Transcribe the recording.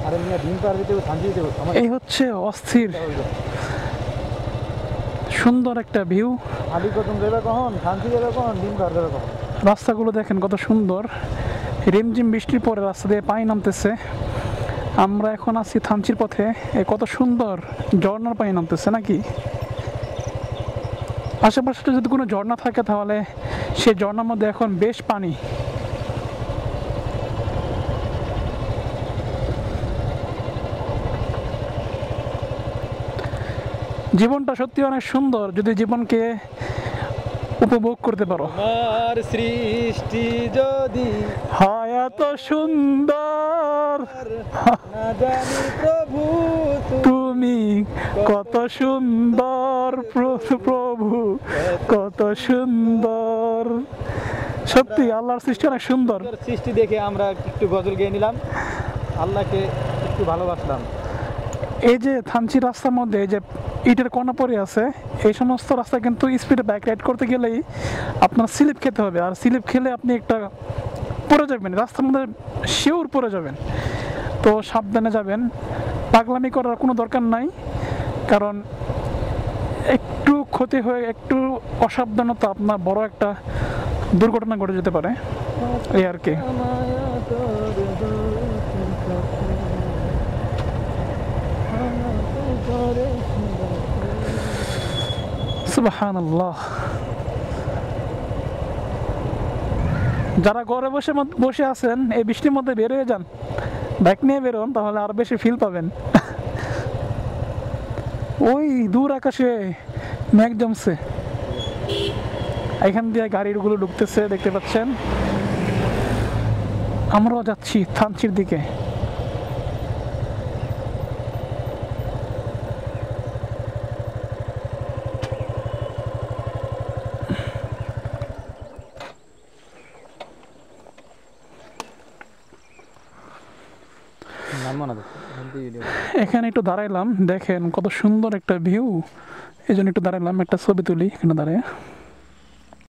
আরে মিয়া ডিম পার দিতে শান্তি দিতে আমার এই হচ্ছে অস্থির সুন্দর একটা ভিউ। আদি কতম দেবে কখন শান্তি দেবে কখন ডিম পার দেবে কখন। রাস্তাগুলো দেখেন কত সুন্দর, রিমঝিম বৃষ্টির পরে রাস্তা দিয়ে পানি নামতেছে। আমরা এখন আছি থানচির পথে, কত সুন্দর ঝর্ণার পানি নামতেছে নাকি। আশেপাশে যদি কোনো ঝর্ণা থাকে তাহলে সেই ঝর্ণার মধ্যে এখন বেশ পানি। জীবনটা সত্যি অনেক সুন্দর যদি জীবনকে উপভোগ করতে পারো। আমার সৃষ্টি যদি হয় এত সুন্দর, না জানি প্রভু তুমি কত সুন্দর প্রভু, কত সুন্দর। সত্যি আল্লাহর সৃষ্টি অনেক সুন্দর। সৃষ্টি দেখে আমরা একটু গজল গেয়ে নিলাম, আল্লাহকে একটু ভালোবাসলাম। এই যে থানচি রাস্তার মধ্যে এই যে ইটের কণা পড়ে আছে, এই সমস্ত রাস্তা কিন্তু স্পিডে বাইক রাইড করতে গেলেই আপনার স্লিপ খেতে হবে, আর স্লিপ খেলে আপনি একটা পড়ে যাবেন রাস্তার মধ্যে, শিওর পড়ে যাবেন। তো সাবধানে যাবেন, পাগলামি করার কোনো দরকার নাই, কারণ একটু ক্ষতি হয়ে একটু অসাবধানতা আপনার বড় একটা দুর্ঘটনা ঘটে যেতে পারে, এই আর কি। সুবহানাল্লাহ। যারা ঘরে বসে বসে আছেন এই বৃষ্টির মধ্যে বের হয়ে যান, বাইক নিয়ে বেরোন, তাহলে আরো বেশি ফিল পাবেন। ওই দূর আকাশে মেঘ জমছে, এখান দিয়ে গাড়িগুলো ঢুকতেছে দেখতে পাচ্ছেন। আমরাও যাচ্ছি থানচির দিকে। এখানে একটু দাঁড়াইলাম, দেখেন কত সুন্দর একটা ভিউ, এই জন্য একটু দাঁড়াইলাম, একটা ছবি তুলি এখানে দাঁড়ায়।